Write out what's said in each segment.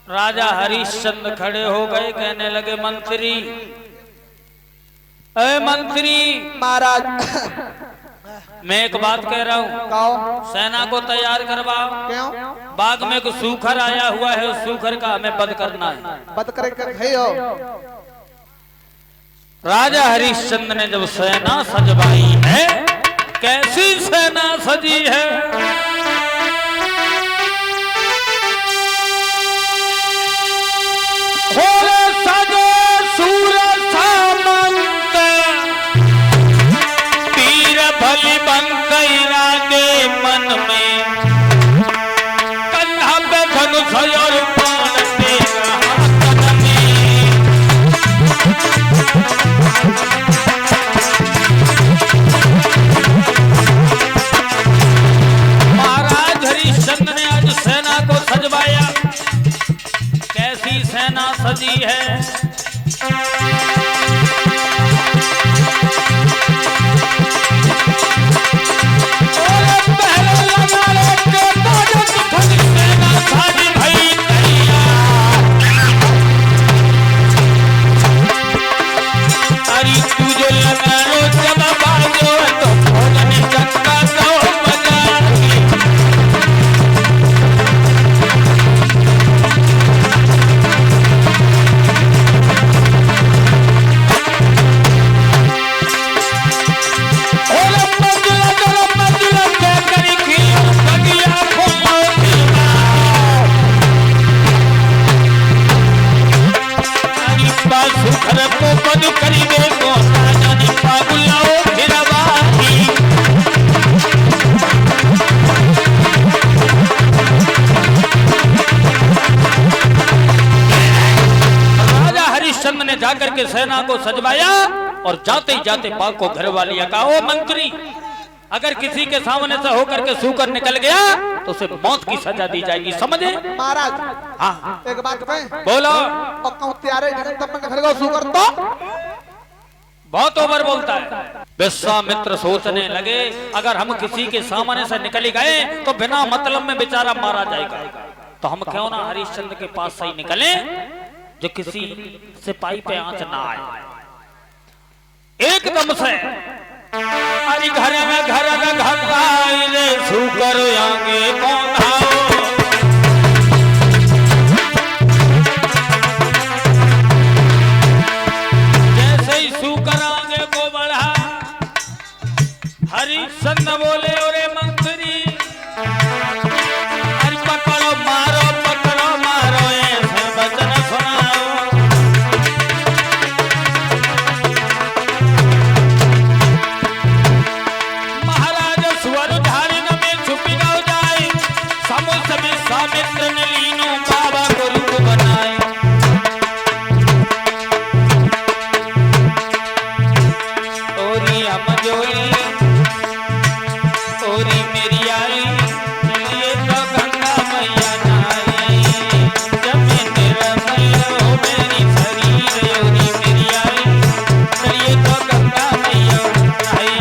राजा हरिश्चंद्र खड़े हो गए, कहने लगे मंत्री, अरे मंत्री महाराज मैं एक बात कह रहा हूँ, सेना को तैयार करवाओ। क्यों? बाग में कुछ सूखर आया हुआ है, उस सूखर का हमें वध करना है। बद करे कर हो। राजा हरिश्चंद्र ने जब सेना सजवाई है, कैसी सेना सजी है, सजे सूर सामंत तीर भली बन गई रागे मन में, कन्हा पे धनुष और बाण तेरा हाथ में। महाराज हरिश्चंद्र ने आज सेना को सजवाया, कैसी सेना सजी है। जाकर के सेना को सजवाया और जाते ही जाते बाग को घर वाली कहा, ओ मंत्री, अगर किसी के सामने से होकर के सूकर निकल गया तो उसे मौत की सजा दी जाएगी, समझे? महाराज हाँ एक बात कहें, बोलो। सूकर तो बहुत ओवर बोलता है। विश्वामित्र सोचने लगे, अगर हम किसी के सामने से निकल गए तो बिना मतलब में बेचारा मारा जाएगा, तो हम क्यों ना हरिश्चंद्र के पास से ही निकले जो किसी सिपाही पे आंच ना आए। एकदम से अरे घर में घटाई रे सूकर आगे पौधाओ, जैसे ही सूकर आगे को बढ़ा, हरिश्चंद्र बोले, अरे मंत्री अरे पकड़ो मारो ऐसे वचन सुनाओ। महाराज स्वर धारण में छुप जाए, समुद्र में सामित्र ने लीनो बाबा को रूप बनाए। ओरी हम जोई ओरी मेरी आई, चलिए तो गंगा मैया नहाई, जब मैं निर्मल हो मेरी शरीर, ओरी मेरी आई, चलिए तो गंगा मैया नहाई,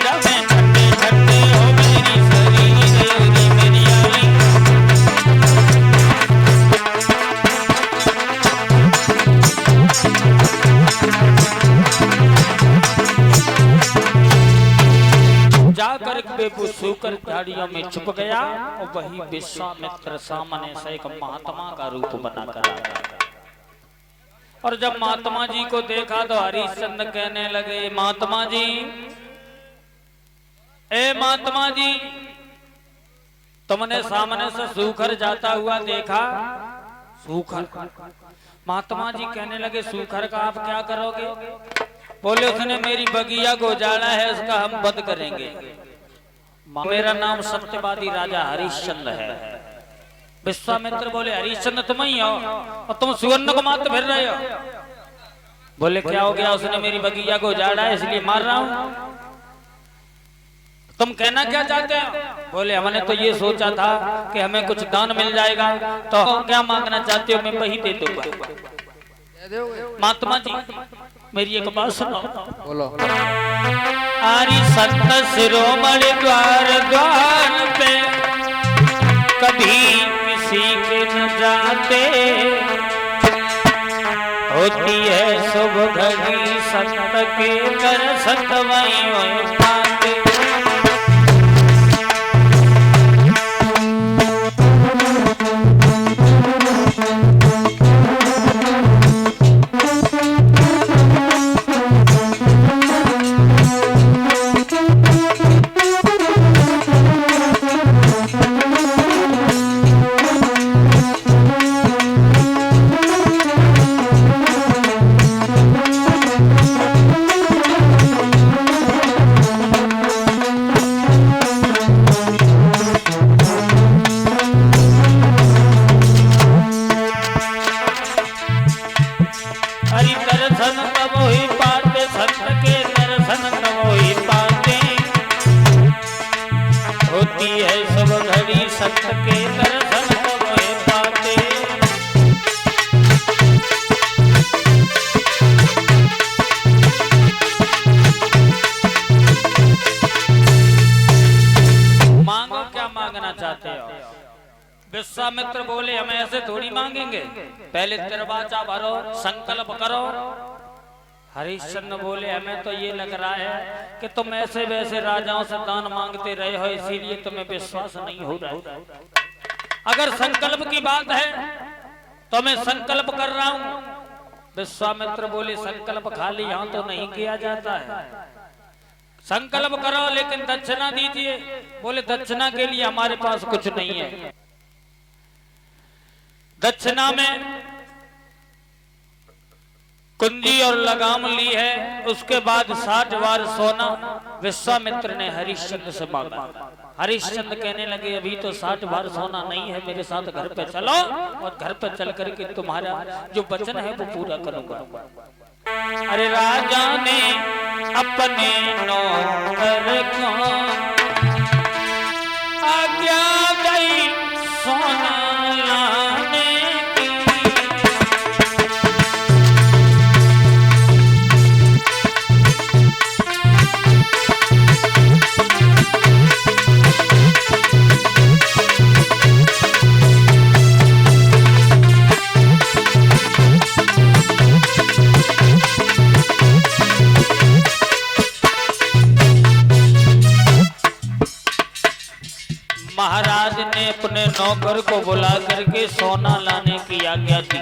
जब मैं ठंडे ठंडे हो मेरी शरीर, ओरी मेरी आई। जाकर बेबू सूकर झाड़ियों में छुप गया और वही विश्वामित्र सामने से एक महात्मा का रूप बनाकर आया। और जब महात्मा जी को देखा तो हरिश्चंद्र कहने लगे, महात्मा जी, ए महात्मा जी, तुमने सामने से सूखर जाता हुआ देखा? सूखर? महात्मा जी कहने लगे, सूखर का आप क्या करोगे? बोले, उसने मेरी बगिया को उजाड़ा है, उसका हम वध करेंगे। मेरा नाम सत्यवादी राजा हरिश्चंद्र है। विश्वामित्र बोले, हरिश्चंद्र तुम ही हो और तुम सुवर्ण को मारते फिर रहे हो? बोले, क्या हो गया? उसने मेरी बगिया को उजाड़ा है इसलिए मार रहा हूं। तुम कहना क्या चाहते हो? बोले, हमने तो ये सोचा था कि हमें कुछ दान मिल जाएगा, तो क्या मांगना चाहते हो? मैं वही दे दूंगा। महात्मा जी मेरी एक बात सुनो। बोलो। आरी संत शिरोमणि द्वार द्वार पे कभी किसी छोड़ी के न जाते, होती है शुभ घड़ी संत के दर्शन वहीं पाते। विश्वामित्र बोले हम ऐसे थोड़ी मांगेंगे, पहले दरवाजा भरो, संकल्प करो। हरिश्चंद्र बोले हमें तो ये लग रहा है कि तुम ऐसे वैसे राजाओं से दान मांगते रहे हो, इसीलिए तुम्हें विश्वास नहीं हो रहा। अगर संकल्प की बात है तो मैं संकल्प कर रहा हूं। विश्वामित्र बोले संकल्प खाली यहां तो नहीं किया जाता है, संकल्प करो लेकिन दक्षिणा दीजिए। बोले दक्षिणा के लिए हमारे पास कुछ नहीं है। दक्षिणा में कुंजी और लगाम ली है, उसके बाद 60 बार सोना विश्वामित्र ने हरिश्चंद्र से मांगा। हरिश्चंद्र कहने लगे अभी तो 60 बार सोना नहीं है, मेरे साथ घर पे चलो और घर पे चल करके तुम्हारा जो वचन है वो पूरा करूंगा। अरे राजा ने अपने नौकर को आज्ञा दी सोना लाने की। महाराज ने अपने नौकर को बुला करके सोना लाने की आज्ञा दी।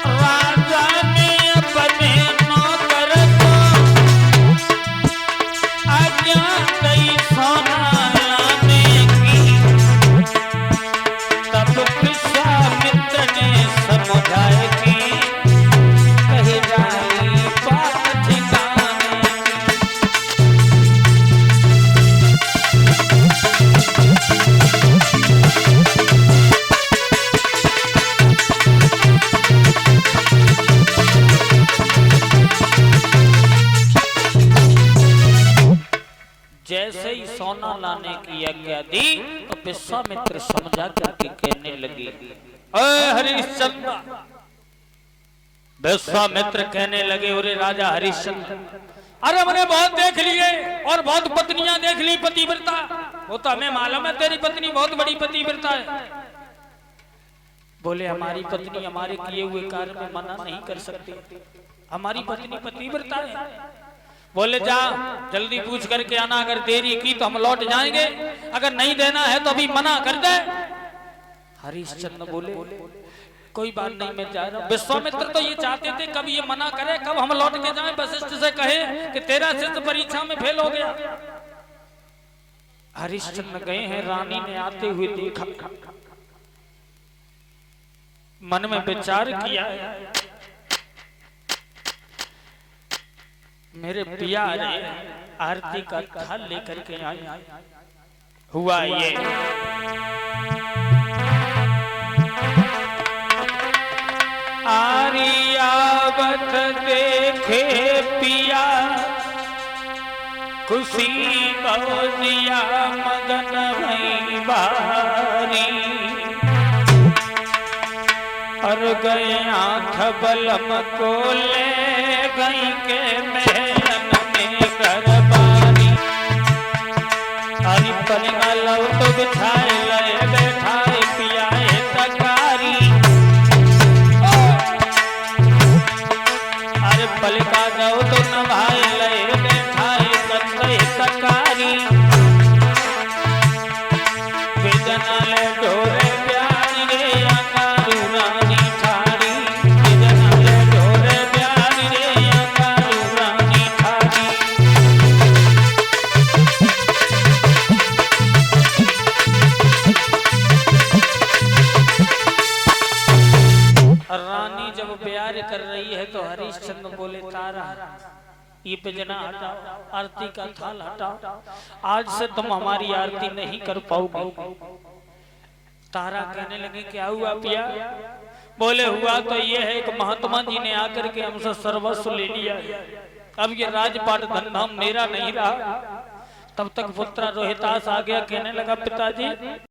राजा ने अपने नौकर को आज्ञा दी सोना लाने की। तब विश्वामित्र ने समझाए कि कही जाई बात ठिकाने जैसे ही सोना लाने की आज्ञा दी तो विश्वामित्र समझा करके कहने लगे हरिश्चंद्र। विश्वामित्र कहने लगे अरे राजा हरिश्चंद्र, अरे हमने बहुत देख लिए और बहुत पत्नियां देख ली पतिव्रता, वो तो हमें मालूम है तेरी पत्नी बहुत बड़ी पतिव्रता है। बोले हमारी पत्नी हमारे किए हुए कार्य में मना नहीं कर सकती, हमारी पत्नी पतिव्रता है। बोले जा जल्दी पूछ करके आना, अगर देरी की तो हम लौट जाएंगे, अगर नहीं देना है तो अभी मना कर दे। हरिश्चंद्र बोले कोई बात नहीं मैं जा रहा हूं। विश्वामित्र तो ये चाहते थे कब ये मना करे कब हम लौट के जाएं, वशिष्ठ से कहे कि तेरा शिष्य परीक्षा में फेल हो गया। हरिश्चंद्र गए हैं, रानी ने आते हुए देखा, मन में विचार किया मेरे पिया ने आरती का थाल लेकर के आई। हुआ ये आरियावत देखे पिया खुशी बदिया मगन भई बारी। हर गए आंख बलम को ले गई के महलन में गरबारी हरी पलंगा लव तो बिछाए लए बैठाए पियाए तकारी अरे पलका दो तो नभाए लए बैठाए कंधे तकारी बेदनाले ढोरे प्यारी रे अंगारू रानी ठाड़ी बेदनाले ढोरे प्यारी रे अंगारू रानी ठाड़ी रानी जब प्यार कर रही है तो हरिश्चंद्र बोले तारा ये पिजना हटाओ आरती का थाल हटाओ आज से तुम हमारी आरती नहीं कर पाओगे तारा कहने लगे क्या हुआ पिया बोले हुआ तो ये है कि महात्मा जी ने आकर के हमसे सर्वस्व ले लिया अब ये राजपाट धंधा मेरा नहीं रहा तब तक पुत्र रोहितास आ गया कहने लगा पिताजी